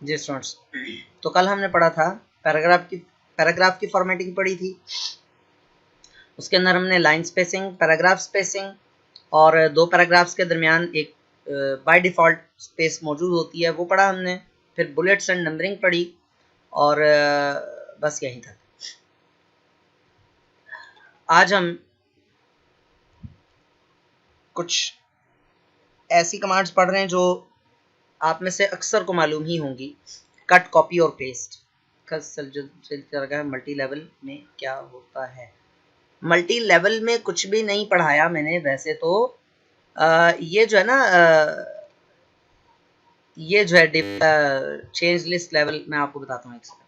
जी students, तो कल हमने पढ़ा था पैराग्राफ की फॉर्मेटिंग पढ़ी थी। उसके अंदर हमने लाइन स्पेसिंग, पैराग्राफ स्पेसिंग और दो पैराग्राफ्स के दरमियान एक बाय डिफ़ॉल्ट स्पेस मौजूद होती है, वो पढ़ा हमने। फिर बुलेट्स एंड नंबरिंग पढ़ी और बस यही था। आज हम कुछ ऐसी कमांड्स पढ़ रहे हैं जो आप में से अक्सर को मालूम ही होंगी। कट, कॉपी और पेस्ट का मल्टी लेवल में क्या होता है। मल्टी लेवल में कुछ भी नहीं पढ़ाया मैंने वैसे तो। ये जो है ना, ये जो है चेंज लिस्ट लेवल, मैं आपको बताता हूँ एक सेकंड।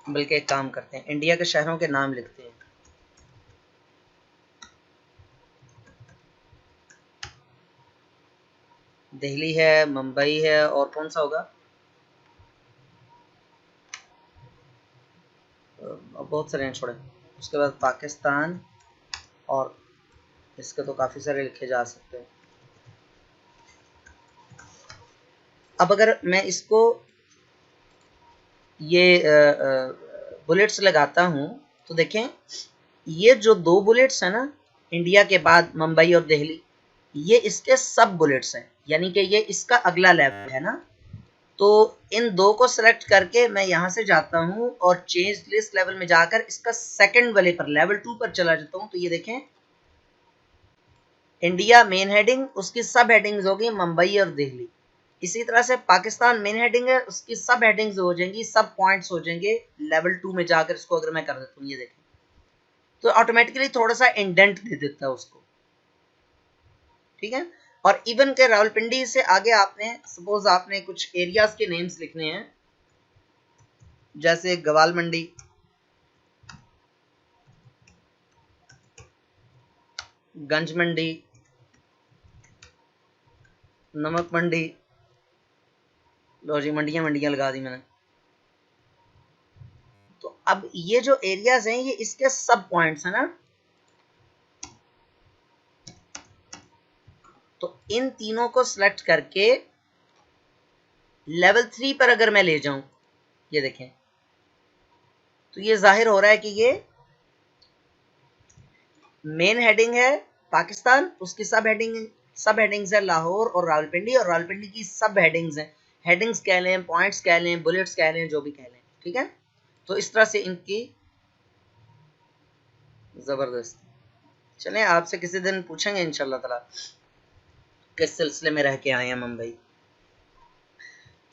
बल्कि एक काम करते हैं, इंडिया के शहरों के नाम लिखते हैं। दिल्ली है, मुंबई है, और कौन सा होगा, बहुत सारे हैं छोड़े। उसके बाद पाकिस्तान, और इसके तो काफ़ी सारे लिखे जा सकते हैं। अब अगर मैं इसको ये बुलेट्स लगाता हूँ तो देखें, ये जो दो बुलेट्स हैं ना, इंडिया के बाद मुंबई और दिल्ली, ये इसके सब बुलेट्स हैं, यानी कि ये इसका अगला लेवल है ना। तो इन दो को सेलेक्ट करके मैं यहाँ से जाता हूँ और चेंज लिस्ट लेवल में जाकर इसका सेकंड वाले पर, लेवल 2 पर चला जाता हूँ। तो ये देखें, इंडिया मेन हेडिंग, उसकी सब हेडिंग्स होगी मुंबई और दिल्ली। इसी तरह से पाकिस्तान मेन हेडिंग है, उसकी सब हेडिंग्स हो जाएंगी, सब पॉइंट्स हो जाएंगे लेवल 2 में जाकर। इसको अगर मैं कर देता हूँ, ये देखें, तो ऑटोमेटिकली थोड़ा सा इंडेंट दे देता है उसको, ठीक है। और इवन के रावलपिंडी से आगे आपने सपोज आपने कुछ एरियाज के नेम्स लिखने हैं, जैसे गवाल मंडी, गंज मंडी, नमक मंडी। लो जी, मंडियां मंडियां लगा दी मैंने। तो अब ये जो एरियाज हैं, ये इसके सब पॉइंट्स हैं ना। तो इन तीनों को सिलेक्ट करके लेवल 3 पर अगर मैं ले जाऊं, ये देखें, तो ये जाहिर हो रहा है कि ये मेन हेडिंग है पाकिस्तान, उसकी सब हेडिंग्स है लाहौर और रावलपिंडी, और रावलपिंडी की सब हेडिंग्स हैं। हेडिंग्स कह लें, पॉइंट्स कह लें, बुलेट्स कह लें, जो भी कह लें, ठीक है। तो इस तरह से इनकी जबरदस्त। चलें, आपसे किसी दिन पूछेंगे इंशाल्लाह ताला किस सिलसिले में रह के आए हैं मुंबई।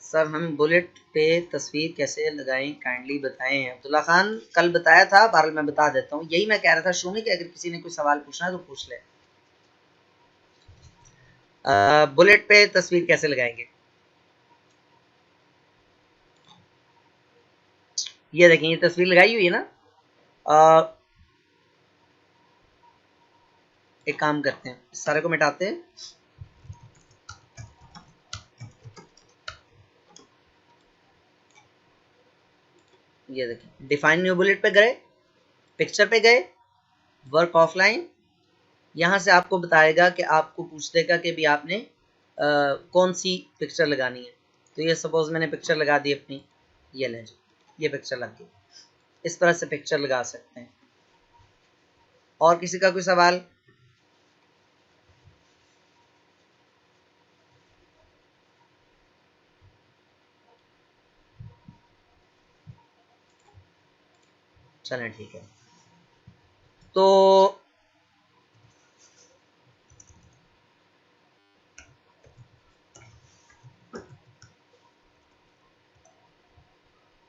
सर, हम बुलेट पे तस्वीर कैसे लगाएं, काइंडली बताएं। अब्दुल्ला खान, कल बताया था, बहरहाल मैं बता देता हूँ। यही मैं कह रहा था शूमी कि अगर किसी ने कोई सवाल पूछना है तो पूछ ले। बुलेट पे तस्वीर कैसे लगाएंगे, ये देखें, ये तस्वीर लगाई हुई है ना। एक काम करते हैं, सारे को मिटाते हैं। ये देखें, डिफाइन न्यू बुलेट पे गए, पिक्चर पे गए, वर्क ऑफलाइन। यहाँ से आपको बताएगा कि आपको पूछ देगा कि भी आपने कौन सी पिक्चर लगानी है। तो ये सपोज मैंने पिक्चर लगा दी अपनी, ये ले जी, ये पिक्चर लग गई। इस तरह से पिक्चर लगा सकते हैं। और किसी का कोई सवाल? चलें, ठीक है। तो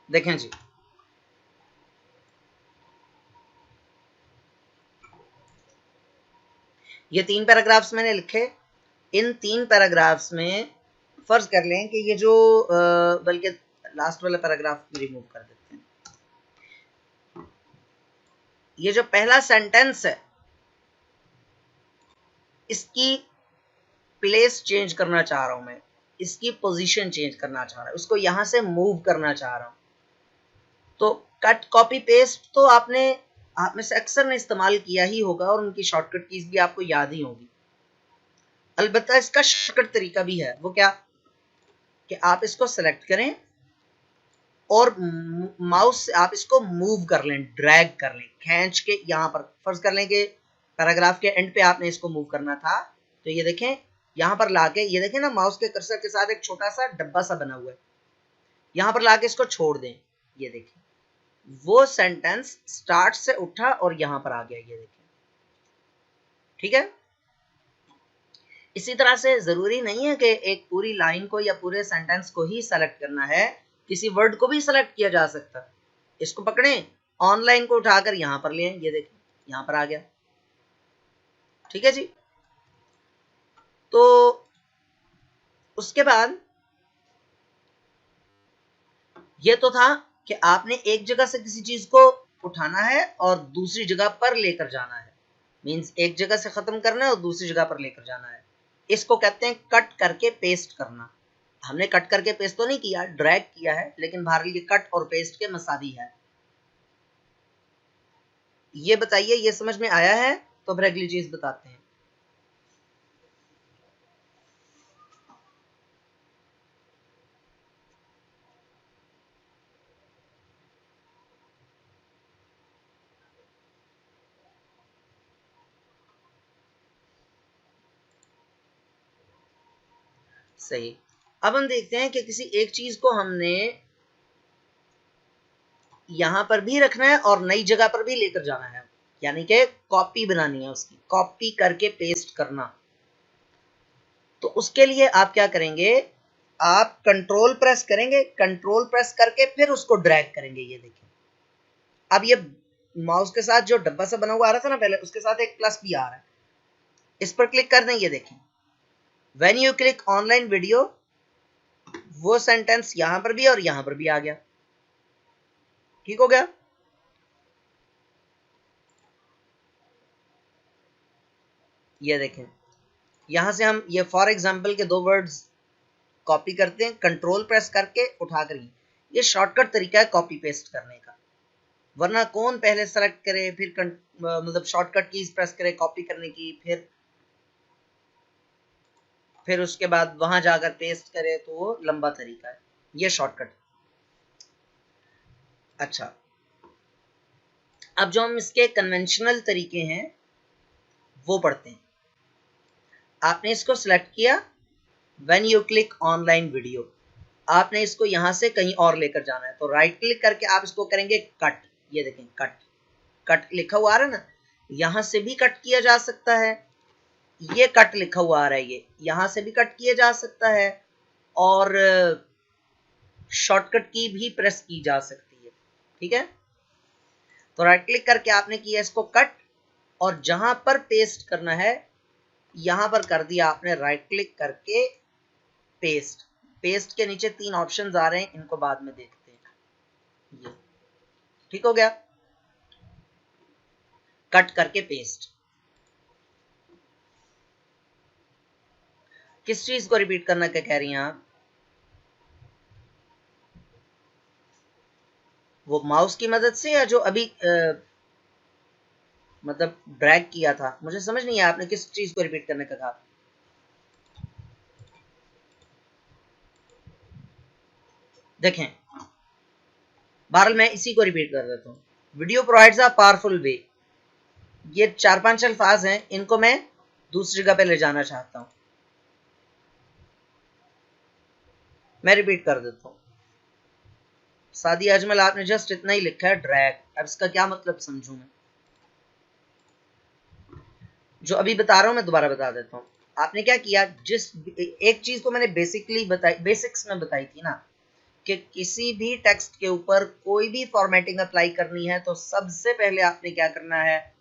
देखें जी, ये 3 पैराग्राफ्स मैंने लिखे। इन 3 पैराग्राफ्स में फर्ज कर लें कि ये जो बल्कि लास्ट वाला पैराग्राफ भी रिमूव कर देते हैं। ये जो पहला सेंटेंस है, इसकी प्लेस चेंज करना चाह रहा हूं मैं। इसकी पोजीशन चेंज करना चाह रहा हूं, उसको यहां से मूव करना चाह रहा हूं, तो कट कॉपी पेस्ट तो आपने आप में से अक्सर ने इस्तेमाल किया ही होगा और उनकी शॉर्टकट कीज भी आपको याद ही होगी। अलबत्ता इसका शॉर्टकट तरीका भी है, वो क्या कि आप इसको सेलेक्ट करें और माउस से आप इसको मूव कर लें, ड्रैग कर लें, खींच के यहां पर फर्ज कर लें कि पैराग्राफ के एंड पे आपने इसको मूव करना था, तो ये देखें यहां पर लाके, ये देखें ना माउस के कर्सर के साथ एक छोटा सा डब्बा सा बना हुआ है, यहां पर लाके इसको छोड़ दें, ये देखें वो सेंटेंस स्टार्ट से उठा और यहां पर आ गया, ये देखें, ठीक है। इसी तरह से जरूरी नहीं है कि एक पूरी लाइन को या पूरे सेंटेंस को ही सेलेक्ट करना है, किसी वर्ड को भी सेलेक्ट किया जा सकता है। इसको पकड़ें, ऑनलाइन को उठाकर यहां पर ले, ये देखें यहां पर आ गया, ठीक है जी। तो उसके बाद ये तो था कि आपने एक जगह से किसी चीज को उठाना है और दूसरी जगह पर लेकर जाना है, मींस एक जगह से खत्म करना है और दूसरी जगह पर लेकर जाना है। इसको कहते हैं कट करके पेस्ट करना। हमने कट करके पेस्ट तो नहीं किया, ड्रैग किया है, लेकिन बहरहाल ये कट और पेस्ट के मसावी है। ये बताइए, ये समझ में आया है? तो फिर अगली चीज बताते हैं। सही। अब हम देखते हैं कि किसी एक चीज को हमने यहां पर भी रखना है और नई जगह पर भी लेकर जाना है, यानी कि कॉपी बनानी है, उसकी कॉपी करके पेस्ट करना। तो उसके लिए आप क्या करेंगे, आप कंट्रोल प्रेस करेंगे, कंट्रोल प्रेस करके फिर उसको ड्रैग करेंगे, ये देखिए। अब ये माउस के साथ जो डब्बा सा बना हुआ आ रहा था ना पहले, उसके साथ एक प्लस भी आ रहा है, इस पर क्लिक कर दें, ये देखें when you click online video, वो सेंटेंस यहां पर भी और यहां पर भी आ गया, ठीक हो गया। ये देखें यहां से हम ये फॉर एग्जाम्पल के 2 वर्ड्स कॉपी करते हैं, कंट्रोल प्रेस करके उठाकर ही। ये शॉर्टकट तरीका है कॉपी पेस्ट करने का, वरना कौन पहले सेलेक्ट करे फिर मतलब शॉर्टकट कीज प्रेस करे कॉपी करने की, फिर उसके बाद वहां जाकर पेस्ट करे, तो वो लंबा तरीका है, ये शॉर्टकट। अच्छा, अब जो हम इसके कन्वेंशनल तरीके हैं वो पढ़ते हैं। आपने इसको सिलेक्ट किया, when you click online video, आपने इसको यहां से कहीं और लेकर जाना है, तो राइट क्लिक करके आप इसको करेंगे कट, ये देखें कट, कट लिखा हुआ आ रहा है ना, यहां से भी कट किया जा सकता है, ये कट लिखा हुआ आ रहा है, ये यहां से भी कट किया जा सकता है, और शॉर्टकट की भी प्रेस की जा सकती है, ठीक है। तो राइट क्लिक करके आपने किया इसको कट, और जहां पर पेस्ट करना है यहां पर कर दिया आपने राइट क्लिक करके पेस्ट। पेस्ट के नीचे 3 ऑप्शंस आ रहे हैं, इनको बाद में देखते हैं। ये ठीक हो गया, कट करके पेस्ट। किस चीज को रिपीट करना क्या कह रही हैं आप? वो माउस की मदद से या जो अभी मतलब ड्रैग किया था? मुझे समझ नहीं आया आपने किस चीज को रिपीट करने का कहा। देखें बहरहाल मैं इसी को रिपीट कर देता हूँ। वीडियो प्रोवाइड्स अ पावरफुल वे, ये 4-5 अल्फाज हैं, इनको मैं दूसरी जगह पे ले जाना चाहता हूँ। मैं रिपीट कर देता हूँ। सादी अजमल आपने जस्ट इतना ही लिखा है ड्रैग, अब इसका क्या मतलब समझूं मैं? जो अभी बता रहा हूं मैं दोबारा बता देता हूँ। आपने क्या किया, जिस एक चीज तो मैंने बेसिकली बताई, बेसिक्स में बताई थी ना, कि किसी भी टेक्स्ट के ऊपर कोई भी फॉर्मेटिंग अप्लाई करनी है तो सबसे पहले आपने क्या करना है,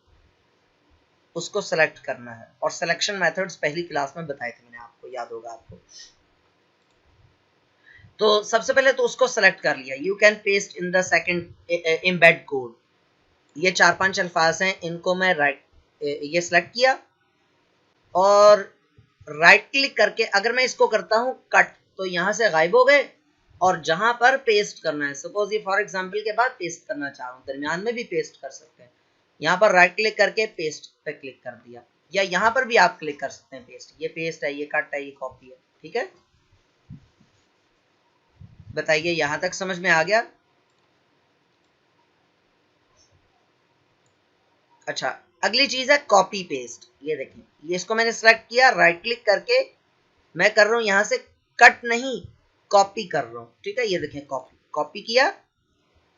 उसको सेलेक्ट करना है। और सिलेक्शन मेथड्स पहली क्लास में बताए थे मैंने आपको, याद होगा आपको। तो सबसे पहले तो उसको सेलेक्ट कर लिया, you can paste in the second embed code, ये 4-5 अल्फाज हैं, इनको मैं ये सेलेक्ट किया और राइट क्लिक करके अगर मैं इसको करता हूं कट, तो यहाँ से गायब हो गए, और जहां पर पेस्ट करना है, सपोज ये फॉर एग्जांपल के बाद पेस्ट करना चाह रहा हूँ, दरमियान में भी पेस्ट कर सकते हैं। यहाँ पर राइट क्लिक करके पेस्ट पे क्लिक कर दिया, या यहाँ पर भी आप क्लिक कर सकते हैं पेस्ट। ये पेस्ट है, ये कट है, ये कॉपी है। ठीक है, बताइए यहां तक समझ में आ गया? अच्छा, अगली चीज है कॉपी पेस्ट। ये देखिए, ये इसको मैंने सेलेक्ट किया, राइट क्लिक करके मैं कर रहा हूं यहां से कट नहीं, कॉपी कर रहा हूं। ठीक है, ये देखें, कॉपी कॉपी किया।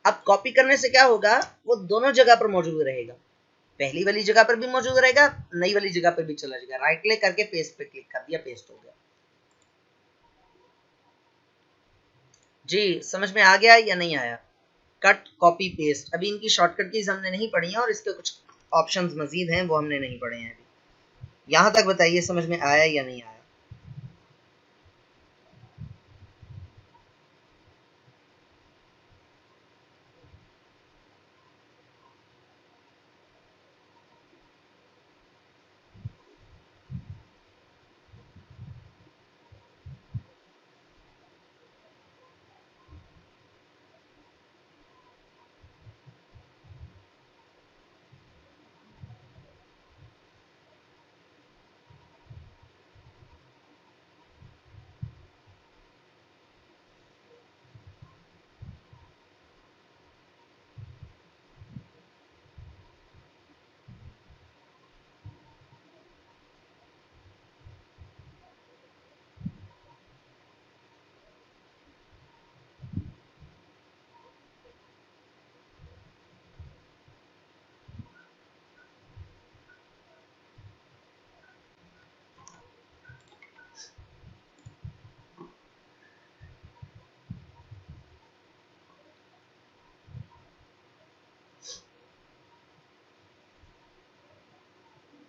अब कॉपी करने से क्या होगा, वो दोनों जगह पर मौजूद रहेगा, पहली वाली जगह पर भी मौजूद रहेगा, नई वाली जगह पर भी चला जाएगा। राइट क्लिक करके पेस्ट पे क्लिक कर दिया, पेस्ट हो गया। जी, समझ में आ गया या नहीं आया? Cut, copy, paste. अभी इनकी शॉर्टकट कीज हमने नहीं पढ़ी है, और इसके कुछ ऑप्शंस मजीद हैं, वो हमने नहीं पढ़े हैं अभी। यहां तक बताइए समझ में आया या नहीं आया?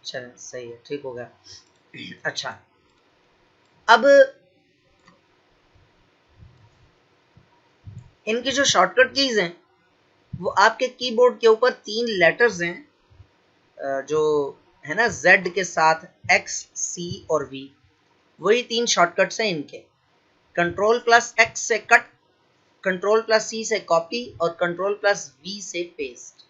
चल सही है, ठीक हो गया। अच्छा, अब इनकी जो शॉर्टकट कीज हैं, वो आपके कीबोर्ड के ऊपर 3 लेटर्स हैं, जो है ना Z के साथ X, C और V, वही 3 शॉर्टकट्स हैं इनके। कंट्रोल प्लस X से कट, कंट्रोल प्लस C से कॉपी, और कंट्रोल प्लस V से पेस्ट।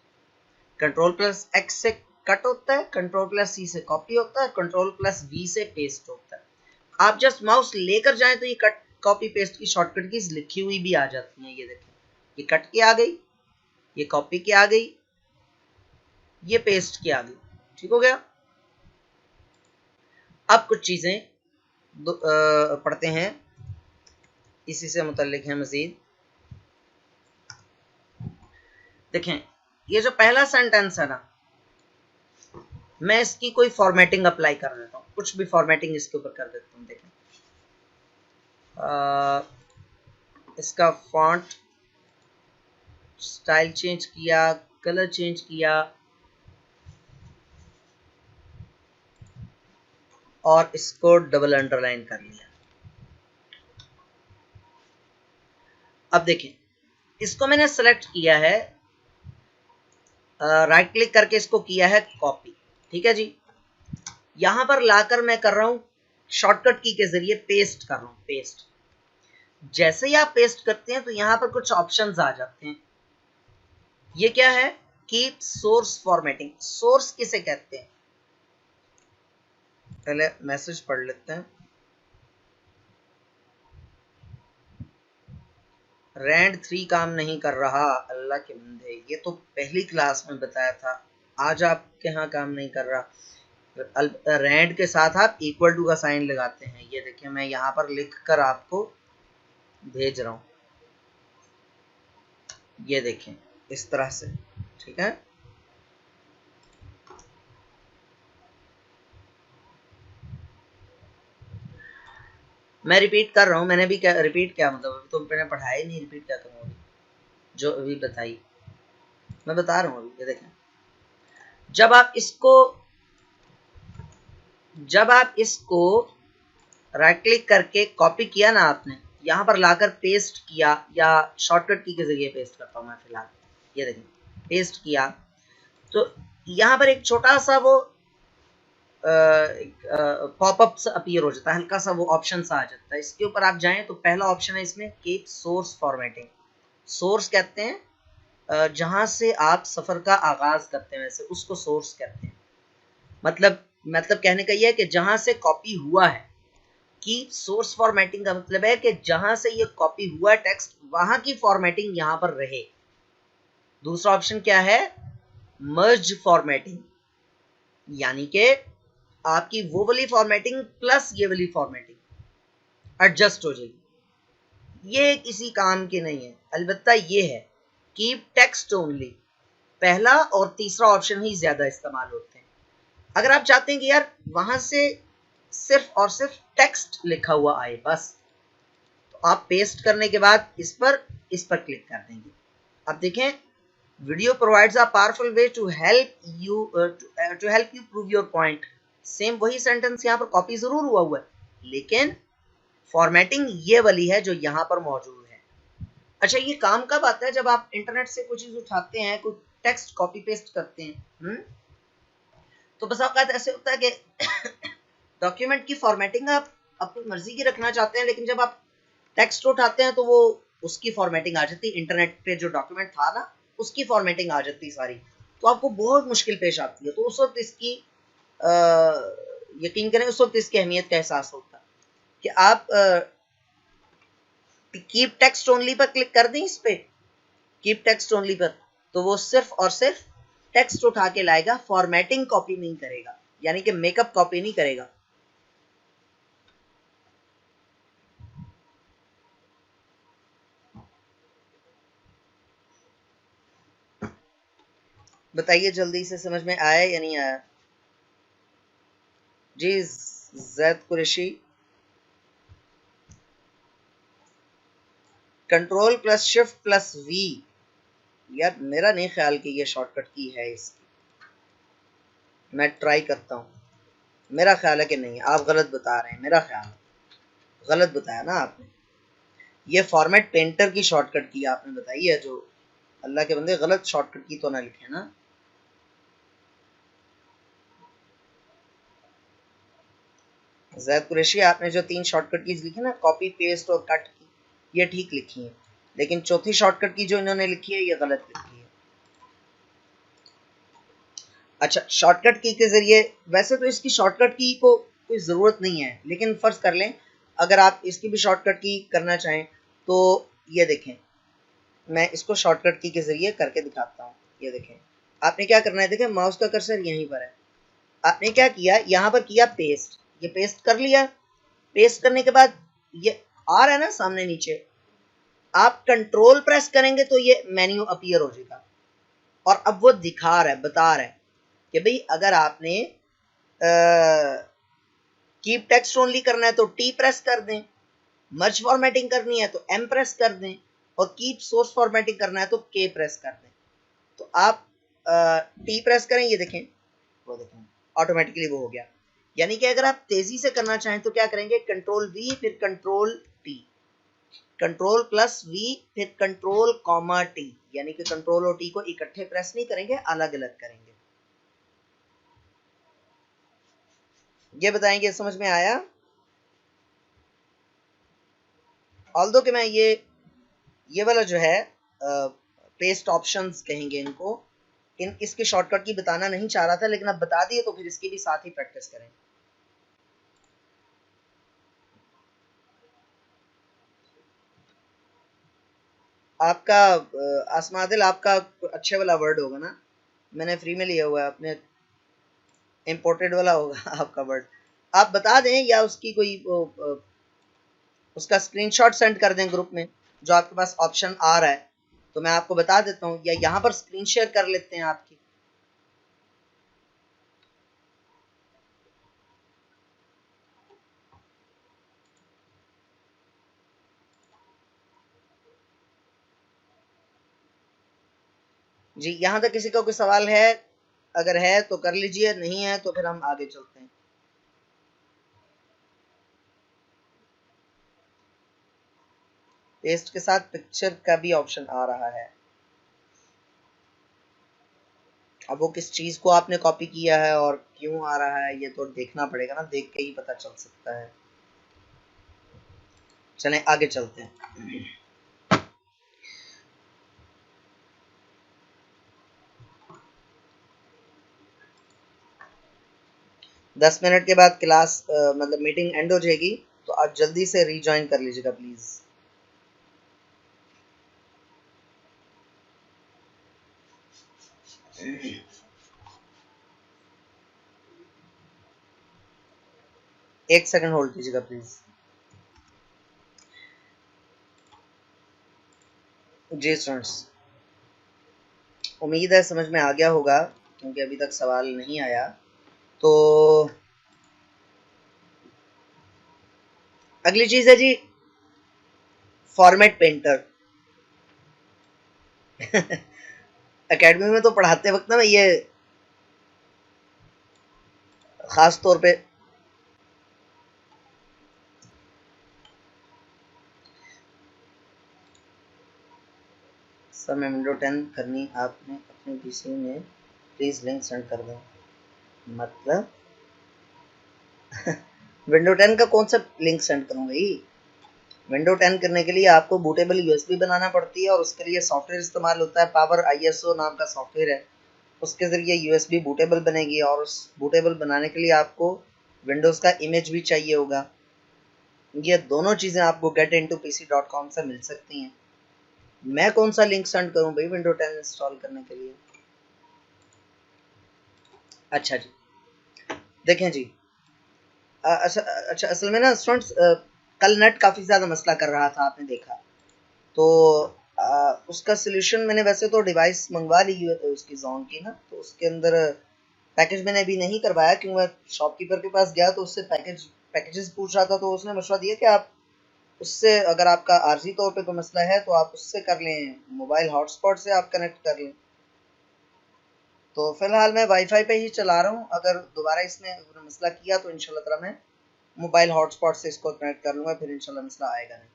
कंट्रोल प्लस X से कट होता है, कंट्रोल प्लस C से कॉपी होता है, कंट्रोल प्लस V से पेस्ट होता है। आप जस्ट माउस लेकर जाएं तो ये कट, कॉपी, पेस्ट की शॉर्टकट कीज लिखी हुई भी आ जाती हैं। ये देखें, ये कट की आ गई, ये कॉपी की आ गई, ये पेस्ट की आ गई। ठीक हो गया। अब कुछ चीजें पढ़ते हैं, इसी से मुतल्लिक है मजीद। देखें, ये जो पहला सेंटेंस है ना, मैं इसकी कोई फॉर्मेटिंग अप्लाई कर देता हूँ, कुछ भी फॉर्मेटिंग इसके ऊपर कर देता हूँ। देखें, इसका फॉन्ट स्टाइल चेंज किया, कलर चेंज किया, और इसको डबल अंडरलाइन कर लिया। अब देखें, इसको मैंने सेलेक्ट किया है, राइट क्लिक करके इसको किया है कॉपी। ठीक है जी, यहां पर लाकर मैं कर रहा हूं शॉर्टकट की के जरिए पेस्ट कर रहा हूं, पेस्ट। जैसे ही आप पेस्ट करते हैं तो यहां पर कुछ ऑप्शंस आ जाते हैं। ये क्या है? Keep source formatting. सोर्स किसे कहते हैं? पहले मैसेज पढ़ लेते हैं। रैंड 3 काम नहीं कर रहा, अल्लाह के बंदे, ये तो पहली क्लास में बताया था, आज आपके यहाँ काम नहीं कर रहा। रैंड के साथ आप इक्वल टू का साइन लगाते हैं। ये देखिए, मैं यहाँ पर लिख कर आपको भेज रहा हूँ, ये देखें इस तरह से। ठीक है, मैं रिपीट कर रहा हूँ, मैंने भी क्या रिपीट, क्या मतलब, अभी तो मैंने पढ़ाया ही नहीं, रिपीट क्या करूँ अभी, जो अभी बताई मैं बता रहा हूँ अभी। ये देखें, जब आप इसको राइट क्लिक करके कॉपी किया ना आपने, यहाँ पर लाकर पेस्ट किया, या शॉर्टकट की के जरिए पेस्ट करता हूँ मैं फिलहाल। ये देखिए, पेस्ट किया तो यहाँ पर एक छोटा सा वो पॉपअप अपीयर हो जाता है, हल्का सा वो ऑप्शन सा आ जाता है। इसके ऊपर आप जाएं तो पहला ऑप्शन है इसमें कीप सोर्स फॉर्मेटिंग। सोर्स कहते हैं जहां से आप सफर का आगाज करते हैं, वैसे उसको सोर्स कहते हैं। मतलब कहने का ये है कि जहां से कॉपी हुआ है। की सोर्स फॉर्मेटिंग का मतलब है कि जहां से ये कॉपी हुआ टेक्स्ट वहां की फॉर्मेटिंग यहां पर रहे। दूसरा ऑप्शन क्या है, मर्ज फॉर्मेटिंग, यानी कि आपकी वो वाली फॉर्मेटिंग प्लस ये वाली फॉर्मेटिंग एडजस्ट हो जाएगी। ये किसी काम की नहीं है, अलबत्ता ये है कीप टेक्स्ट ओनली। पहला और तीसरा ऑप्शन ही ज्यादा इस्तेमाल होते हैं। अगर आप चाहते हैं कि यार वहां से सिर्फ और सिर्फ टेक्स्ट लिखा हुआ आए बस, तो आप पेस्ट करने के बाद इस पर क्लिक कर देंगे। अब देखें, video provides a powerful way to help you prove your point. Same वही सेंटेंस यहाँ पर कॉपी जरूर हुआ है, लेकिन फॉर्मेटिंग ये वाली है जो यहाँ पर मौजूद है। अच्छा, ये काम कब आता है, जब आप इंटरनेट से कोई चीज उठाते हैं, कोई टेक्स्ट कॉपी पेस्ट करते हैं। तो बस औकात ऐसे होता है कि डॉक्यूमेंट की फॉर्मेटिंग आप अपनी मर्जी की रखना चाहते हैं, लेकिन जब आप टेक्स्ट उठाते हैं तो वो उसकी फॉर्मेटिंग आ जाती है। इंटरनेट पे जो डॉक्यूमेंट था ना, उसकी फॉर्मेटिंग आ जाती है सारी, तो आपको बहुत मुश्किल पेश आती है। तो उस वक्त इसकी यकीन करें, उस वक्त इसकी अहमियत का एहसास होता है कि आप कीप टेक्स्ट ओनली पर क्लिक कर दें। इस पे कीप टेक्स्ट ओनली पर, तो वो सिर्फ और सिर्फ टेक्स्ट उठा के लाएगा, फॉर्मेटिंग कॉपी नहीं करेगा, यानी कि मेकअप कॉपी नहीं करेगा। बताइए जल्दी से, समझ में आया या नहीं आया? जी Zaid Qureshi, control plus shift plus V. यार मेरा नहीं ख्याल कि ये शॉर्टकट की है इसकी, मैं ट्राई करता हूँ। मेरा ख्याल है कि नहीं, आप गलत बता रहे हैं, मेरा ख्याल गलत बताया ना आपने। ये फॉर्मेट पेंटर की शॉर्टकट की आपने बताई है, जो अल्लाह के बंदे गलत शॉर्टकट की तो ना लिखे ना। जैद कुरैशी, आपने जो 3 शॉर्टकट कीज लिखी ना, कॉपी पेस्ट और कट की, ये ठीक लिखी है, लेकिन चौथी शॉर्टकट की जो इन्होंने लिखी है ये गलत लिखी है। अच्छा, शॉर्टकट की के जरिए, वैसे तो इसकी शॉर्टकट की को कोई ज़रूरत नहीं है, लेकिन फ़र्ज़ कर लें अगर आप इसकी भी शॉर्टकट की करना चाहें तो ये देखें, मैं इसको शॉर्टकट की के ज़रिए करके दिखाता हूँ। ये देखें, आपने क्या करना है, देखें माउस का कर्सर यहीं पर है। आपने क्या किया, यहाँ पर किया पेस्ट, ये पेस्ट कर लिया। पेस्ट करने के बाद ये आ रहा है ना सामने नीचे, आप कंट्रोल प्रेस करेंगे तो ये मेन्यू अपीयर हो जाएगा, और अब वो दिखा रहा है, बता रहा है कि भाई अगर आपने कीप टेक्स्ट ओनली करना है तो टी प्रेस कर दें, मर्ज फॉर्मेटिंग करनी है तो एम प्रेस कर दें, और कीप सोर्स फॉर्मेटिंग करना है तो के प्रेस कर दें। तो आप टी प्रेस करें, ये देखें, वो देखें ऑटोमेटिकली वो हो गया। यानी कि अगर आप तेजी से करना चाहें तो क्या करेंगे, कंट्रोल वी फिर control T, control plus V फिर कंट्रोल कॉमा टी, यानी कि कंट्रोल और टी को इकट्ठे प्रेस नहीं करेंगे, अलग अलग करेंगे। ये बताएंगे, समझ में आया? ऑल्दो कि मैं ये वाला जो है पेस्ट ऑप्शंस कहेंगे इनको, इसके शॉर्टकट की बताना नहीं चाह रहा था, लेकिन अब बता दिए तो फिर इसकी भी साथ ही प्रैक्टिस करें। आपका आसमादिल, आपका अच्छे वाला वर्ड होगा ना, मैंने फ्री में लिया हुआ है, आपने इम्पोर्टेड वाला होगा आपका वर्ड। आप बता दें या उसकी कोई उसका स्क्रीनशॉट सेंड कर दें ग्रुप में, जो आपके पास ऑप्शन आ रहा है, तो मैं आपको बता देता हूँ, या यहाँ पर स्क्रीन शेयर कर लेते हैं आपकी। जी, यहाँ तक किसी का कोई सवाल है? अगर है तो कर लीजिए, नहीं है तो फिर हम आगे चलते हैं। पेस्ट के साथ पिक्चर का भी ऑप्शन आ रहा है। अब वो किस चीज को आपने कॉपी किया है और क्यों आ रहा है ये तो देखना पड़ेगा ना, देख के ही पता चल सकता है। चलें आगे चलते हैं। 10 मिनट के बाद क्लास मतलब मीटिंग एंड हो जाएगी, तो आप जल्दी से रीज्वाइन कर लीजिएगा प्लीज। एक सेकंड होल्ड कीजिएगा प्लीज। जी स्टूडेंट्स, उम्मीद है समझ में आ गया होगा, क्योंकि अभी तक सवाल नहीं आया। तो अगली चीज है जी फॉर्मेट पेंटर। एकेडमी में तो पढ़ाते वक्त ना मैं ये खास तौर पे सर मैं विंडो 10 करनी आपने अपने पीसी में, प्लीज लिंक सेंड कर दो। मतलब विंडो 10 का कौन सा लिंक सेंड करूं भाई? विंडो 10 करने के लिए आपको बूटेबल यूएसबी बनाना पड़ती है, और उसके लिए सॉफ्टवेयर इस्तेमाल होता है, पावर आईएसओ नाम का सॉफ्टवेयर है। उसके ज़रिए यूएसबी बूटेबल बनेगी, और उस बूटेबल बनाने के लिए आपको विंडोज़ का इमेज भी चाहिए होगा। ये दोनों चीज़ें आपको getintopc.com से मिल सकती हैं। मैं कौन सा लिंक सेंड करूं भाई विंडो 10 इंस्टॉल करने के लिए? अच्छा जी, देखें जी। अच्छा अच्छा, असल में ना स्टूडेंट्स, कल नेट काफ़ी ज़्यादा मसला कर रहा था, आपने देखा। तो उसका सोल्यूशन मैंने वैसे तो डिवाइस मंगवा ली है तो उसकी जोन की ना, तो उसके अंदर पैकेज मैंने अभी नहीं करवाया, क्योंकि मैं शॉपकीपर के पास गया तो उससे पैकेजेस पूछ रहा था, तो उसने मशवरा दिया कि आप उससे, अगर आपका आर्जी तौर पे कोई मसला है तो आप उससे कर लें, मोबाइल हॉटस्पॉट से आप कनेक्ट कर लें। तो फिलहाल मैं वाईफाई पे ही चला रहा हूँ, अगर दोबारा इसने मसला किया तो इंशाल्लाह ताला मैं मोबाइल हॉटस्पॉट से इसको कनेक्ट कर लूँगा, फिर इंशाल्लाह मसला आएगा नहीं।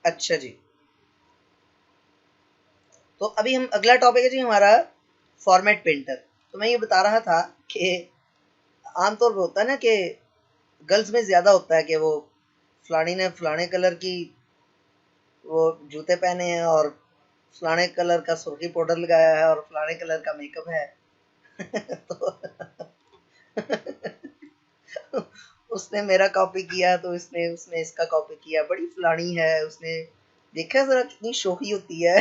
अच्छा जी, तो अभी हम अगला टॉपिक है जी हमारा फॉर्मेट पेंटर। तो मैं ये बता रहा था कि आमतौर पर होता है ना कि गर्ल्स में ज़्यादा होता है कि वो फलानी ने फलाने कलर की वो जूते पहने हैं, और फलाने कलर का सुर्खी पाउडर लगाया है, और फलाने कलर का मेकअप है। तो उसने मेरा कॉपी किया, तो इसने उसने इसका कॉपी किया, बड़ी फलानी है, उसने देखा जरा कितनी शोखी होती है।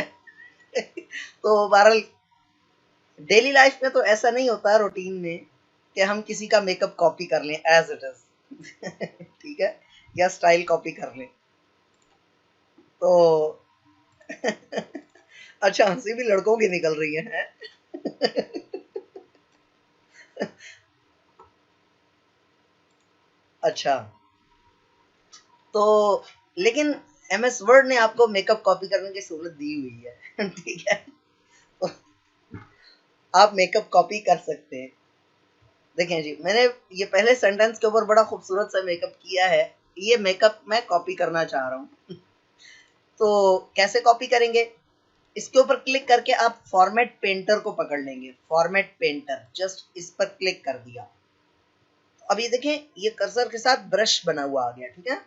तो बहरहाल डेली लाइफ में तो ऐसा नहीं होता, रूटीन में, कि हम किसी का मेकअप कॉपी कर लें एज इट इज। ठीक है, या स्टाइल कॉपी कर लें। तो अच्छा, हंसी भी लड़कों की निकल रही है। अच्छा, तो लेकिन एमएस वर्ड ने आपको मेकअप कॉपी करने की सहूलत दी हुई है। ठीक है, तो आप मेकअप कॉपी कर सकते हैं। देखें जी, मैंने ये पहले सेंटेंस के ऊपर बड़ा खूबसूरत सा मेकअप किया है, ये मेकअप मैं कॉपी करना चाह रहा हूँ। तो कैसे कॉपी करेंगे? इसके ऊपर क्लिक करके आप फॉर्मेट पेंटर को पकड़ लेंगे, फॉर्मेट पेंटर, जस्ट इस पर क्लिक कर दिया। तो अब ये देखें, ये कर्सर के साथ ब्रश बना हुआ आ गया। ठीक है,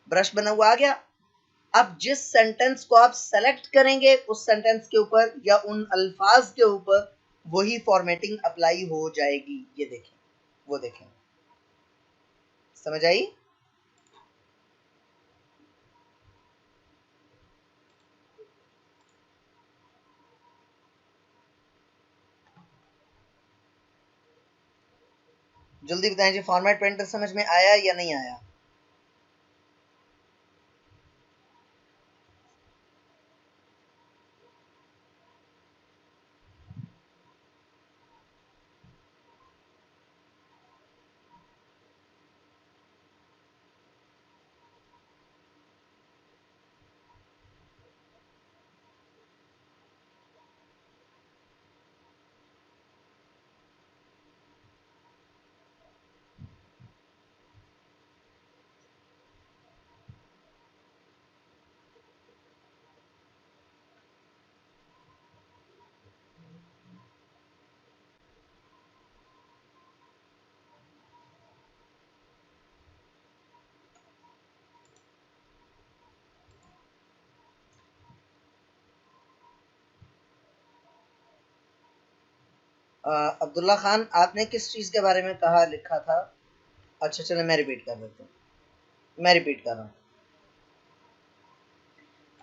ब्रश बना हुआ आ गया। अब जिस सेंटेंस को आप सेलेक्ट करेंगे उस सेंटेंस के ऊपर या उन अल्फाज के ऊपर वही फॉर्मेटिंग अप्लाई हो जाएगी। ये देखें, वो देखें, समझ आई? जल्दी बताएं जी, फॉर्मेट पेंटर समझ में आया या नहीं आया? अब्दुल्ला खान, आपने किस चीज़ के बारे में कहा लिखा था? अच्छा चलो मैं रिपीट कर देता हूँ, मैं रिपीट कर रहा हूँ।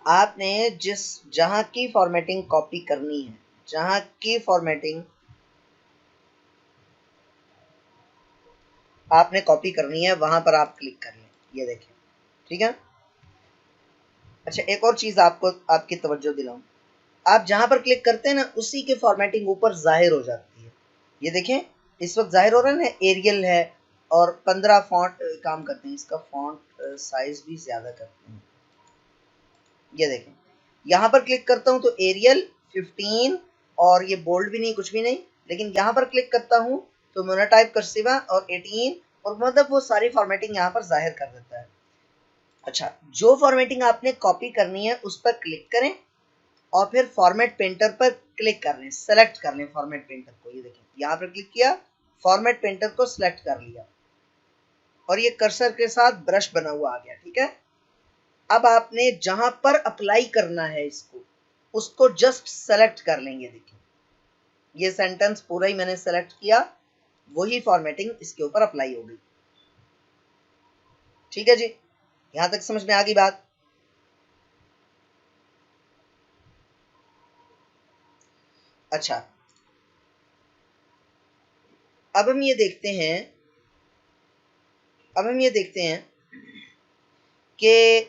आपने जहाँ की फॉर्मेटिंग कॉपी करनी है, जहाँ की फॉर्मेटिंग आपने कॉपी करनी है वहां पर आप क्लिक कर लें, ये देखें, ठीक है। अच्छा एक और चीज आपको आपकी तवज्जो दिलाऊं, आप जहां पर क्लिक करते हैं ना उसी की फॉर्मेटिंग ऊपर जाहिर हो जाती है। ये देखें इस वक्त जाहिर हो रहा है ना, एरियल है और 15 फॉन्ट काम करते हैं, इसका फॉन्ट साइज भी ज्यादा करते हैं। ये देखें यहाँ पर क्लिक करता हूं तो एरियल 15 और ये बोल्ड भी नहीं, कुछ भी नहीं, लेकिन यहाँ पर क्लिक करता हूं तो मोनोटाइप कर्सिवा और 18 और मतलब वो सारी फॉर्मेटिंग यहाँ पर जाहिर कर देता है। अच्छा जो फॉर्मेटिंग आपने कॉपी करनी है उस पर क्लिक करें और फिर फॉर्मेट पेंटर पर क्लिक कर लें, सेलेक्ट कर लें फॉर्मेट पेंटर को। ये देखें यहाँ पर क्लिक किया, फॉर्मेट पेंटर को सिलेक्ट कर लिया और ये कर्सर के साथ ब्रश बना हुआ आ गया, ठीक है। अब आपने जहां पर अप्लाई करना है इसको, उसको जस्ट सेलेक्ट कर लेंगे। देखिए ये सेंटेंस पूरा ही मैंने सेलेक्ट किया, वही फॉर्मेटिंग इसके ऊपर अप्लाई हो गई। ठीक है जी, यहां तक समझ में आ गई बात? अच्छा अब हम ये देखते हैं, अब हम ये देखते हैं कि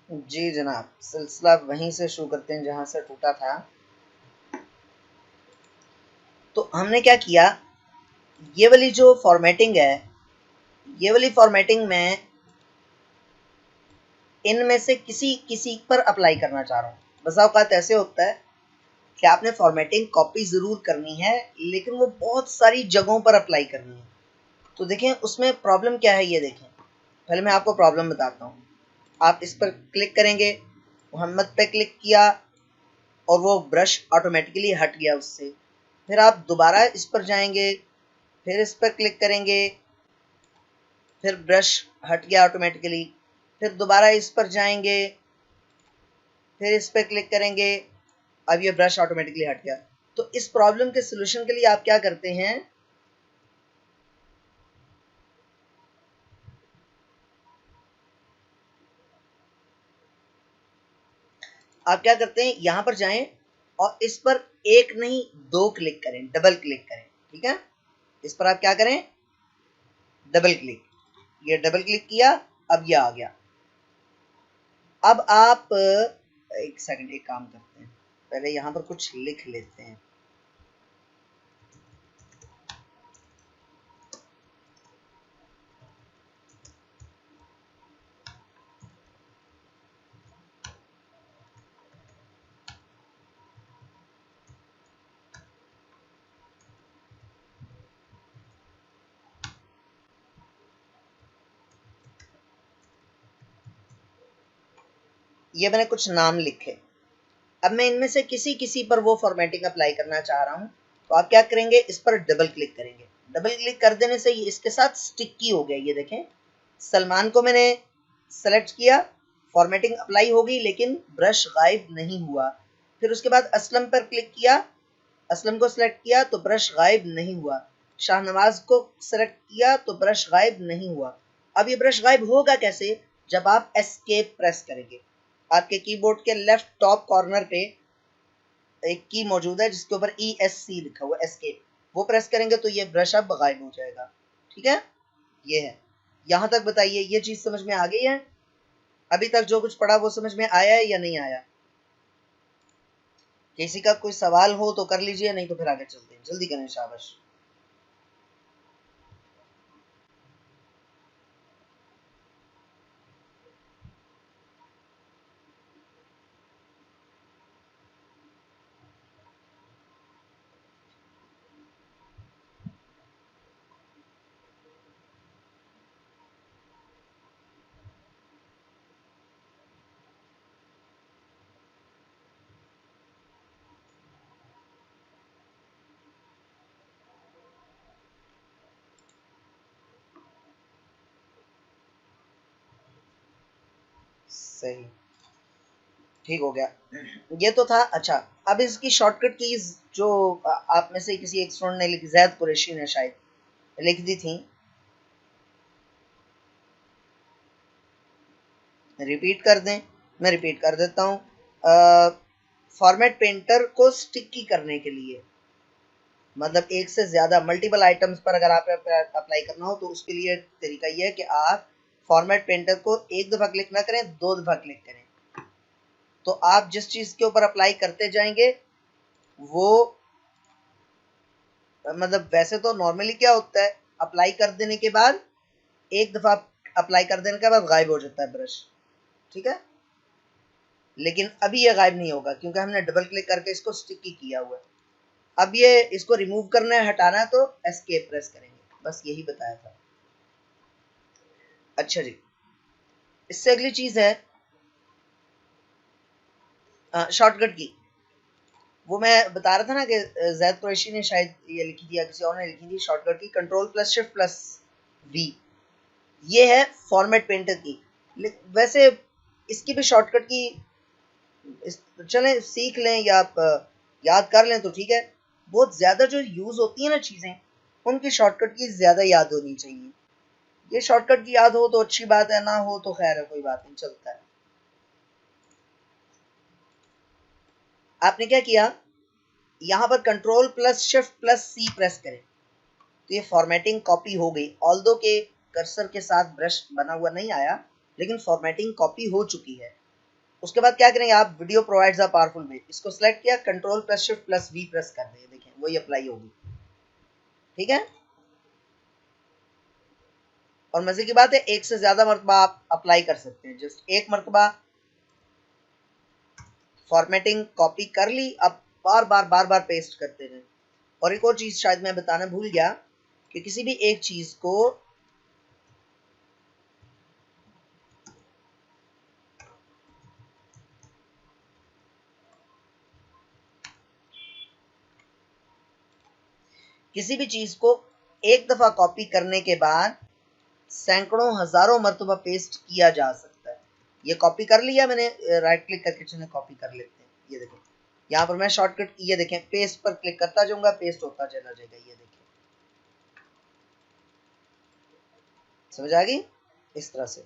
जी जनाब, सिलसिला वहीं से शुरू करते हैं जहां से टूटा था। तो हमने क्या किया, ये वाली जो फॉर्मेटिंग है, ये वाली फॉर्मेटिंग में इनमें से किसी किसी पर अप्लाई करना चाह रहा हूँ। बसा औकात ऐसे होता है कि आपने फॉर्मेटिंग कॉपी ज़रूर करनी है लेकिन वो बहुत सारी जगहों पर अप्लाई करनी है। तो देखें उसमें प्रॉब्लम क्या है, ये देखें। पहले मैं आपको प्रॉब्लम बताता हूँ। आप इस पर क्लिक करेंगे, मोहम्मद पे क्लिक किया और वो ब्रश ऑटोमेटिकली हट गया उससे। फिर आप दोबारा इस पर जाएंगे, फिर इस पर क्लिक करेंगे, फिर ब्रश हट गया ऑटोमेटिकली। फिर दोबारा इस पर जाएंगे, फिर इस पर क्लिक करेंगे, अब ये ब्रश ऑटोमेटिकली हट गया। तो इस प्रॉब्लम के सोल्यूशन के लिए आप क्या करते हैं, आप क्या करते हैं यहाँ पर जाएं और इस पर एक नहीं दो क्लिक करें, डबल क्लिक करें, ठीक है। इस पर आप क्या करें, डबल क्लिक। ये डबल क्लिक किया, अब ये आ गया। अब आप एक सेकंड, एक काम करते हैं, पहले यहाँ पर कुछ लिख लेते हैं। ये मैंने कुछ नाम लिखे। अब मैं इनमें से किसी किसी पर वो फॉर्मेटिंग अप्लाई करना चाह रहा हूँ, तो आप क्या करेंगे, इस पर डबल क्लिक करेंगे। डबल क्लिक कर देने से ये इसके साथ स्टिकी हो गया। ये देखें सलमान को मैंने सेलेक्ट किया, फॉर्मेटिंग अप्लाई हो गई लेकिन ब्रश गायब नहीं हुआ। फिर उसके बाद असलम पर क्लिक किया, असलम को सिलेक्ट किया तो ब्रश गायब नहीं हुआ। शाहनवाज को सेलेक्ट किया तो ब्रश गायब नहीं हुआ। अब ये ब्रश गायब होगा कैसे, जब आप एस्केप प्रेस करेंगे। आपके कीबोर्ड के लेफ्ट टॉप कॉर्नर पे एक की मौजूद है जिसके ऊपर ESC लिखा हुआ है, एस्केप। वो प्रेस करेंगे तो ये ब्रश अब गायब हो जाएगा। ठीक है, ये है। यहां तक बताइए ये चीज समझ में आ गई है? अभी तक जो कुछ पढ़ा वो समझ में आया है या नहीं आया? किसी का कोई सवाल हो तो कर लीजिए, नहीं तो फिर आगे चलते हैं। जल्दी करें, शाबाश। सही, ठीक हो गया। ये तो था। अच्छा, अब इसकी शॉर्टकट कीज जो आप में से किसी एक स्टूडेंट ने लिखी, जैद कुरैशी ने शायद लिख दी थी, रिपीट कर दें? मैं रिपीट कर देता हूँ। फॉर्मेट पेंटर को स्टिकी करने के लिए, मतलब एक से ज्यादा मल्टीपल आइटम्स पर अगर आप अप्लाई करना हो तो उसके लिए तरीका ये है कि आप फॉर्मेट पेंटर को एक दफा क्लिक ना करें, 2 दफा क्लिक करें। तो आप जिस चीज के ऊपर अप्लाई करते जाएंगे वो, मतलब वैसे तो नॉर्मली क्या होता है, अप्लाई कर देने के बाद एक दफा अप्लाई कर देने के बाद गायब हो जाता है ब्रश, ठीक है। लेकिन अभी ये गायब नहीं होगा क्योंकि हमने डबल क्लिक करके इसको स्टिकी किया हुआ है। अब ये इसको रिमूव करना है, हटाना है, तो एस्केप प्रेस करेंगे। बस यही बताया था। अच्छा जी, इससे अगली चीज है शॉर्टकट की। वो मैं बता रहा था ना कि जैद कुरैशी ने शायद ये लिखी थी या किसी और ने लिखी थी, शॉर्टकट की control plus shift plus V. ये है फॉर्मेट पेंटर की। वैसे इसकी भी शॉर्टकट की चलें सीख लें या आप याद कर लें तो ठीक है। बहुत ज्यादा जो यूज होती है ना चीजें, उनकी शॉर्टकट की ज्यादा याद होनी चाहिए। ये शॉर्टकट की याद हो तो अच्छी बात है, ना हो तो खैर है, कोई बात नहीं, चलता है। आपने क्या किया, यहां पर control plus shift plus C press करें तो ये फॉर्मेटिंग कॉपी हो गई। ऑल्दो के कर्सर के साथ ब्रश बना हुआ नहीं आया, लेकिन फॉर्मेटिंग कॉपी हो चुकी है। उसके बाद क्या करेंगे आप, video provides a powerful way, इसको सिलेक्ट किया, control plus shift plus V press कर दें, देखें वही अप्लाई होगी, ठीक है। और मजे की बात है, एक से ज्यादा मरतबा आप अप्लाई कर सकते हैं। जस्ट एक मरतबा फॉर्मेटिंग कॉपी कर ली, अब बार बार पेस्ट करते रहें। और एक और चीज शायद मैं बताना भूल गया कि किसी भी एक चीज को एक दफा कॉपी करने के बाद सैकड़ों हजारों मरतबा पेस्ट किया जा सकता है। ये कॉपी कर लिया मैंने, राइट क्लिक करके चलिए कॉपी कर लेते हैं। ये देखें, यहाँ पर मैं शॉर्टकट, ये देखें पेस्ट पर क्लिक करता जाऊंगा, पेस्ट होता चला जाएगा। ये देखें, समझ आ गई? इस तरह से।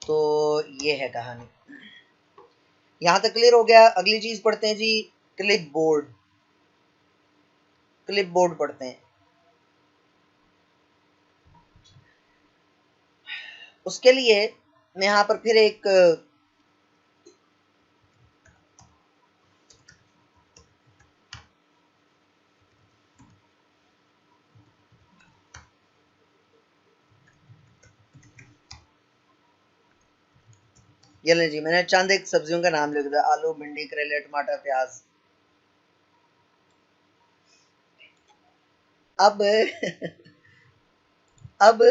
तो ये है कहानी, यहां तक क्लियर हो गया। अगली चीज पढ़ते हैं जी, क्लिप बोर्ड। क्लिप बोर्ड पढ़ते हैं। उसके लिए मैं यहां पर फिर एक ये ले जी, मैंने चंद एक सब्जियों का नाम लिख दिया, आलू, भिंडी, करेले, टमाटर, प्याज। अब अब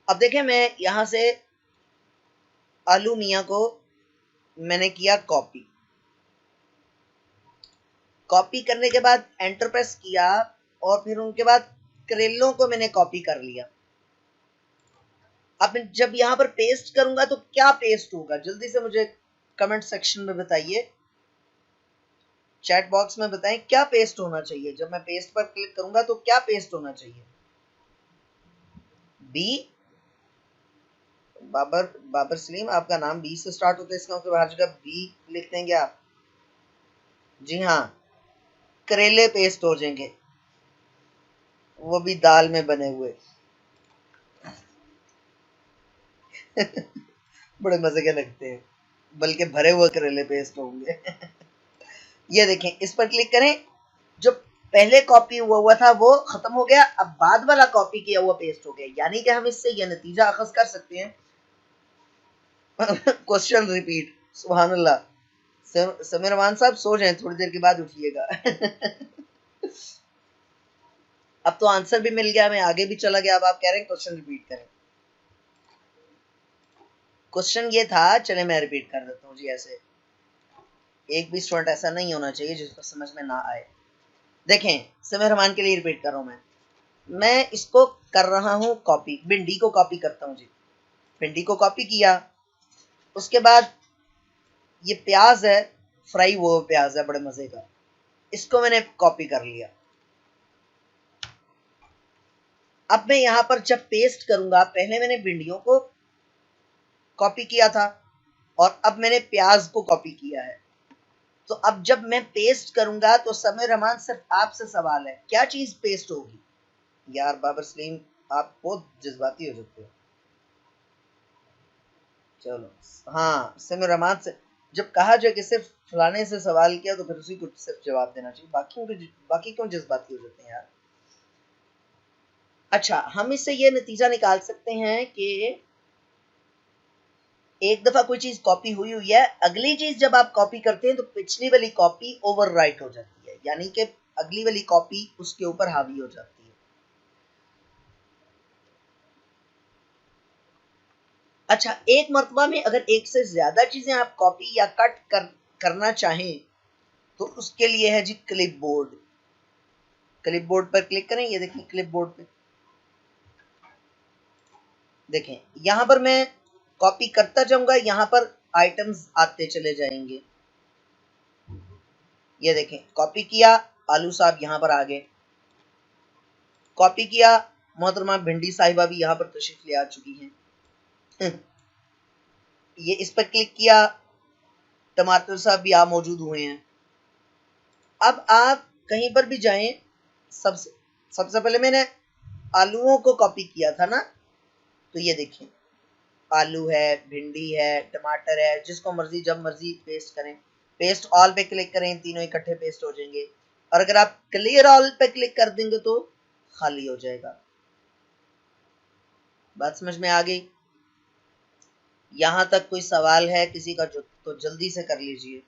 अब देखें, मैं यहां से आलू मियां को मैंने किया कॉपी। कॉपी करने के बाद एंटर प्रेस किया और फिर उनके बाद करेलों को मैंने कॉपी कर लिया। अब जब यहां पर पेस्ट करूंगा तो क्या पेस्ट होगा, जल्दी से मुझे कमेंट सेक्शन में बताइए, चैट बॉक्स में बताएं क्या पेस्ट होना चाहिए। जब मैं पेस्ट पर क्लिक करूंगा तो क्या पेस्ट होना चाहिए? बी, बाबर, बाबर सलीम, आपका नाम बी से स्टार्ट होता है, इसका मतलब हर जगह बी लिख देंगे आप? जी हाँ, करेले पेस्ट हो जाएंगे, वो भी दाल में बने हुए। बड़े मजे के लगते हैं, बल्कि भरे हुए करेले पेस्ट होंगे। ये देखें, इस पर क्लिक करें, जो पहले कॉपी हुआ था वो खत्म हो गया, अब बाद वाला कॉपी किया हुआ पेस्ट हो गया। यानी कि हम इससे यह नतीजा अखज कर सकते हैं। क्वेश्चन रिपीट, सुभान अल्लाह। समीर रहमान साहब सो जाएं, थोड़ी देर के बाद उठिएगा। अब तो आंसर भी मिल गया, मैं आगे भी चला गया, अब आप कह रहे हैं क्वेश्चन रिपीट करें। क्वेश्चन ये था, चले मैं रिपीट कर देता हूँ जी। ऐसे एक भी स्टूडेंट ऐसा नहीं होना चाहिए जिसको समझ में ना आए। देखें, समय रहमान के लिए रिपीट कर रहा हूं मैं इसको कर रहा हूं कॉपी, भिंडी को कॉपी करता हूं जी। भिंडी को कॉपी किया, उसके बाद ये प्याज है, फ्राई वो प्याज है बड़े मजे का, इसको मैंने कॉपी कर लिया। अब मैं यहां पर जब पेस्ट करूंगा, पहले मैंने भिंडियों को कॉपी किया था और अब मैंने प्याज को कॉपी किया है। तो अब जब मैं पेस्ट करूंगा तो समय रहमान सिर्फ आपसे सवाल है, क्या चीज पेस्ट होगी? यार बाबर सलीम, आप बहुत जज्बाती हो जाते हो। चलो, हाँ, समय रहमान से जब कहा जाए कि सिर्फ फलाने से सवाल किया तो फिर उसी को सिर्फ जवाब देना चाहिए, बाकी क्यों जज्बाती हो जाते हैं यार। अच्छा, हम इससे ये नतीजा निकाल सकते हैं कि एक दफा कोई चीज कॉपी हुई हुई है, अगली चीज जब आप कॉपी करते हैं तो पिछली वाली कॉपी ओवरराइट हो जाती है, यानी कि अगली वाली कॉपी उसके ऊपर हावी हो जाती है। अच्छा, एक मरतबा में अगर एक से ज्यादा चीजें आप कॉपी या करना चाहें तो उसके लिए है जी क्लिप बोर्ड। क्लिप बोर्ड पर क्लिक करें, ये देखें क्लिप बोर्ड पे देखें, यहां पर मैं कॉपी करता जाऊंगा, यहां पर आइटम्स आते चले जाएंगे। ये देखें, कॉपी किया, आलू साहब यहां पर आ गए, कॉपी किया, मोहतरमा भिंडी साहिबा भी यहां पर तशरीफ ले आ चुकी हैं। ये इस पर क्लिक किया, टमाटर साहब भी आ मौजूद हुए हैं। अब आप कहीं पर भी जाएं, सबसे सबसे पहले मैंने आलूओं को कॉपी किया था ना, तो ये देखें, आलू है, भिंडी है, टमाटर है, जिसको मर्जी जब मर्जी पेस्ट करें। पेस्ट ऑल पे क्लिक करें, तीनों इकट्ठे पेस्ट हो जाएंगे। और अगर आप क्लियर ऑल पे क्लिक कर देंगे तो खाली हो जाएगा। बात समझ में आ गई? यहां तक कोई सवाल है किसी का जो तो जल्दी से कर लीजिए।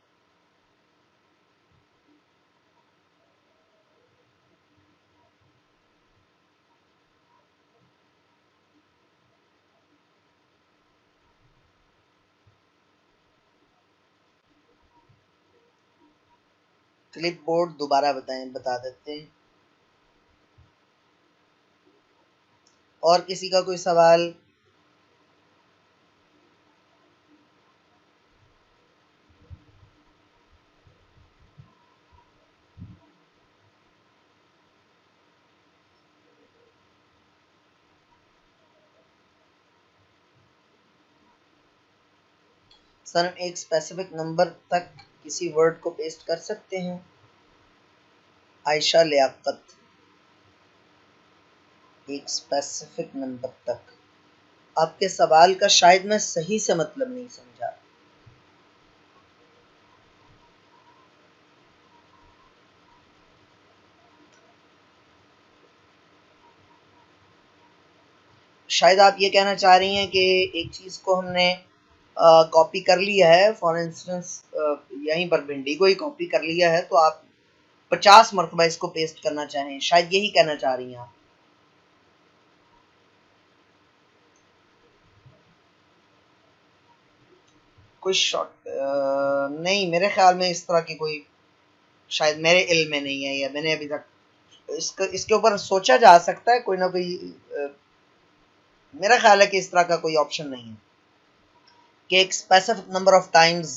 क्लिप बोर्ड दोबारा बता देते हैं। और किसी का कोई सवाल? सर, हम एक स्पेसिफिक नंबर तक किसी वर्ड को पेस्ट कर सकते हैं। आयशा लियाकत, एक स्पेसिफिक नंबर तक। आपके सवाल का शायद मैं सही से मतलब नहीं समझा। शायद आप ये कहना चाह रही हैं कि एक चीज को हमने कॉपी कर लिया है, फॉर इंस्टेंस यहीं पर भिंडी को ही कॉपी कर लिया है, तो आप 50 मरतबा इसको पेस्ट करना चाहें, शायद यही कहना चाह रही हैं आप। कोई शॉर्ट नहीं, मेरे ख्याल में इस तरह की कोई, शायद मेरे इल्म में नहीं है, या मैंने अभी तक इसके ऊपर सोचा जा सकता है, कोई ना कोई मेरा ख्याल है कि इस तरह का कोई ऑप्शन नहीं है कि एक specific number of times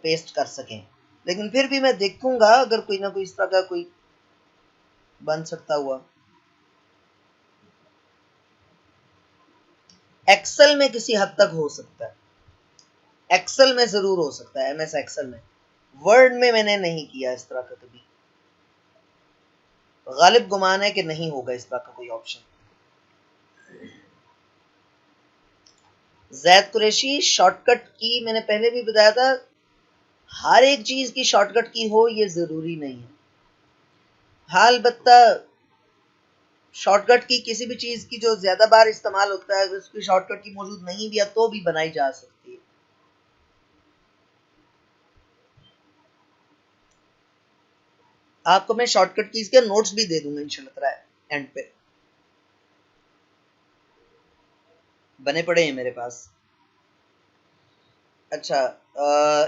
paste कर सकें। लेकिन फिर भी मैं देखूंगा अगर कोई ना कोई इस तरह का कोई बन सकता हुआ। एक्सेल में किसी हद तक हो सकता है, एक्सेल में जरूर हो सकता है, एमएस एक्सेल में। वर्ड में मैंने नहीं किया इस तरह का कभी, गालिब गुमान है कि नहीं होगा इस तरह का कोई ऑप्शन। जैद कुरैशी, शॉर्टकट की मैंने पहले भी बताया था, हर एक चीज की शॉर्टकट की हो ये जरूरी नहीं है। हाँ, अलबत्ता शॉर्टकट की किसी भी चीज की जो ज्यादा बार इस्तेमाल होता है, उसकी शॉर्टकट की मौजूद नहीं भी है तो भी बनाई जा सकती है। आपको मैं शॉर्टकट कीज के नोट्स भी दे दूंगा इंशाल्लाह ताला एंड पे, बने पड़े हैं मेरे पास। अच्छा,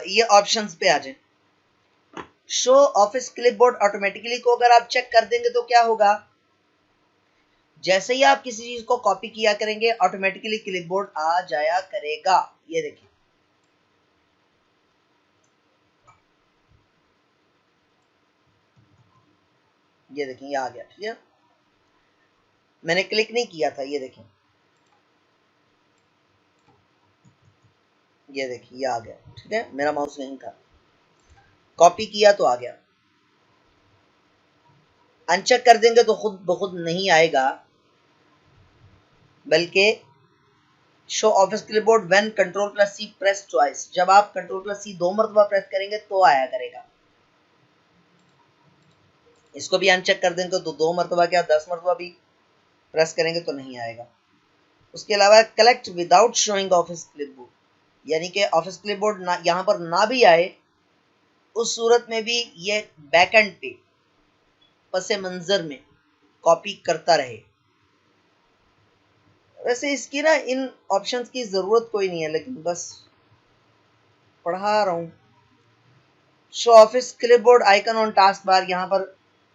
ये ऑप्शंस पे आ जाए। शो ऑफिस क्लिपबोर्ड ऑटोमेटिकली को अगर आप चेक कर देंगे तो क्या होगा, जैसे ही आप किसी चीज को कॉपी किया करेंगे ऑटोमेटिकली क्लिपबोर्ड आ जाया करेगा। ये देखिए, ये देखिए ये आ गया। ठीक है, मैंने क्लिक नहीं किया था, ये देखिए, ये देखिए ये आ गया। ठीक है, मेरा माउस नहीं था, कॉपी किया तो आ गया। अनचेक कर देंगे तो खुद ब खुद नहीं आएगा, बल्कि show office clipboard when control plus C press twice, जब आप कंट्रोल प्लस सी 2 मरतबा प्रेस करेंगे तो आया करेगा। इसको भी अनचेक कर देंगे तो 2 मरतबा क्या 10 मरतबा भी प्रेस करेंगे तो नहीं आएगा। उसके अलावा collect without showing office clipboard, यानी कि ऑफिस क्लिपबोर्ड यहाँ पर ना भी आए, उस सूरत में भी ये बैकएंड पे पसे मंजर में कॉपी करता रहे। वैसे इसकी ना इन ऑप्शंस की जरूरत कोई नहीं है, लेकिन बस पढ़ा रहा हूँ। Show office clipboard icon on task bar, यहाँ पर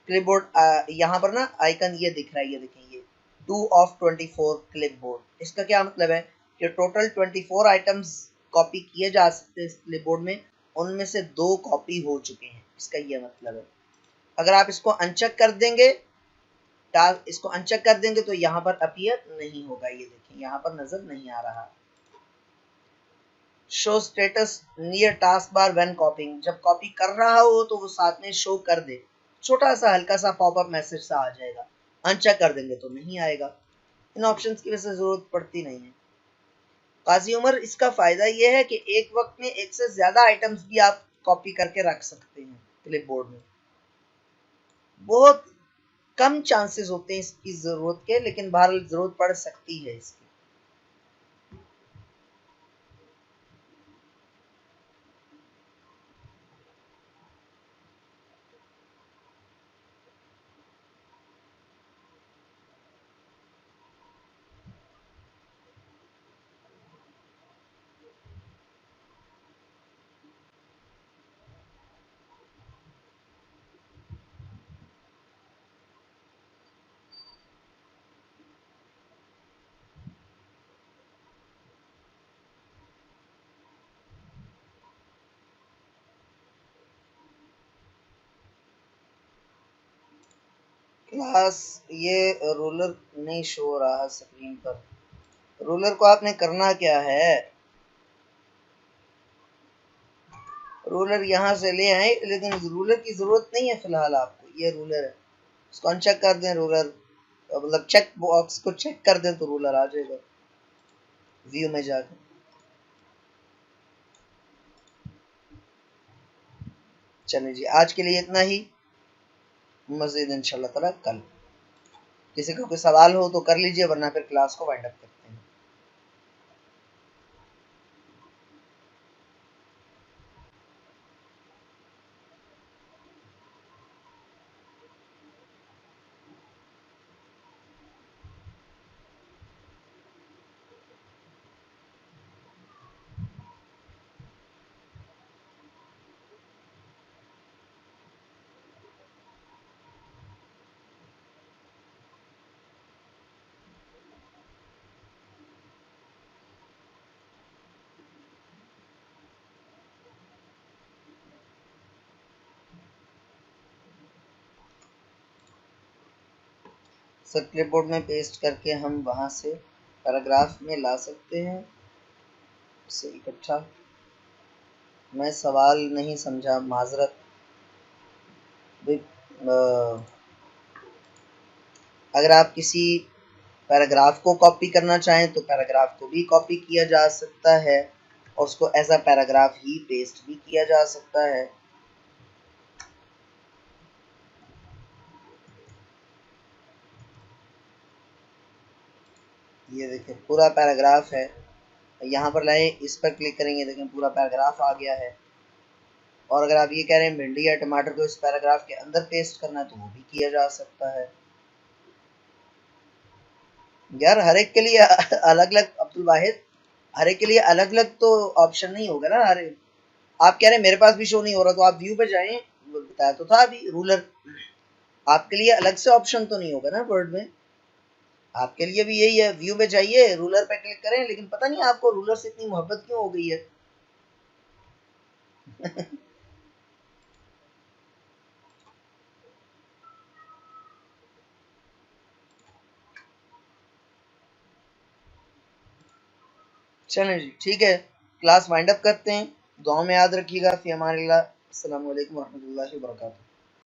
क्लिपबोर्ड यहाँ पर ना आइकन ये दिख रहा है, ये देखें, ये 2 ऑफ 24 क्लिपबोर्ड। इसका क्या मतलब है कि टोटल 24 आइटम्स कॉपी किए जा सकते हैं इस क्लिपबोर्ड में, उनमें से 2 कॉपी हो चुके हैं, इसका ये मतलब है। अगर आप इसको अनचेक कर देंगे, इसको अनचेक कर देंगे तो यहाँ पर अपीयर नहीं होगा, ये देखें यहाँ पर नजर नहीं आ रहा। Show status near task bar when कॉपिंग, जब कॉपी कर रहा हो तो वो साथ में शो कर दे, छोटा सा हल्का सा पॉपअप मैसेज सा आ जाएगा। अनचेक कर देंगे तो नहीं आएगा। इन ऑप्शंस की वजह से जरूरत पड़ती नहीं है। काजी उमर, इसका फायदा ये है कि एक वक्त में एक से ज्यादा आइटम्स भी आप कॉपी करके रख सकते हैं क्लिपबोर्ड में। बहुत कम चांसेस होते हैं इसकी जरूरत के, लेकिन बहरहाल जरूरत पड़ सकती है इसकी। क्लास, ये रूलर नहीं शो हो रहा स्क्रीन पर। रूलर को आपने करना क्या है, रूलर यहाँ से ले आए, लेकिन रूलर की जरूरत नहीं है फिलहाल आपको। ये रूलर है, इसको अनचेक कर दें, रूलर मतलब चेक बॉक्स को चेक कर दें तो रूलर आ जाएगा व्यू में जाकर। चलिए जी, आज के लिए इतना ही। मज़ीद इंशाल्लाह ताला कल। किसी को कोई सवाल हो तो कर लीजिए, वरना फिर क्लास को वाइंड अप करते हैं। सर क्लिपबोर्ड में पेस्ट करके हम वहाँ से पैराग्राफ में ला सकते हैं इसे इकट्ठा। मैं सवाल नहीं समझा, माजरत। अगर आप किसी पैराग्राफ को कॉपी करना चाहें तो पैराग्राफ को भी कॉपी किया जा सकता है और उसको एज अ पैराग्राफ ही पेस्ट भी किया जा सकता है। ये देखिए पूरा पैराग्राफ है, यहाँ पर लाए, इस पर क्लिक करेंगे, देखें पूरा पैराग्राफ आ गया है। और अगर आप ये कह रहे हैं भिंडी या टमाटर को इस पैराग्राफ के अंदर पेस्ट करना है तो वो भी किया जा सकता है। यार हर एक के लिए अलग अलग, अब्दुल वाहिद, हर एक के लिए अलग अलग तो ऑप्शन नहीं होगा ना। हर आप कह रहे हैं मेरे पास भी शो नहीं हो रहा, तो आप व्यू पे जाएं, बताया तो था अभी, रूलर। आपके लिए अलग से ऑप्शन तो नहीं होगा ना वर्ड में, आपके लिए भी यही है, व्यू में जाइए, रूलर पे क्लिक करें, लेकिन पता नहीं आपको रूलर से इतनी मोहब्बत क्यों हो गई है। चलें जी, ठीक है, क्लास वाइंड अप करते हैं। दुआ में याद रखिएगा। फ़ी अमानिल्लाह। अस्सलामु अलैकुम व रहमतुल्लाहि व बरकातुहू।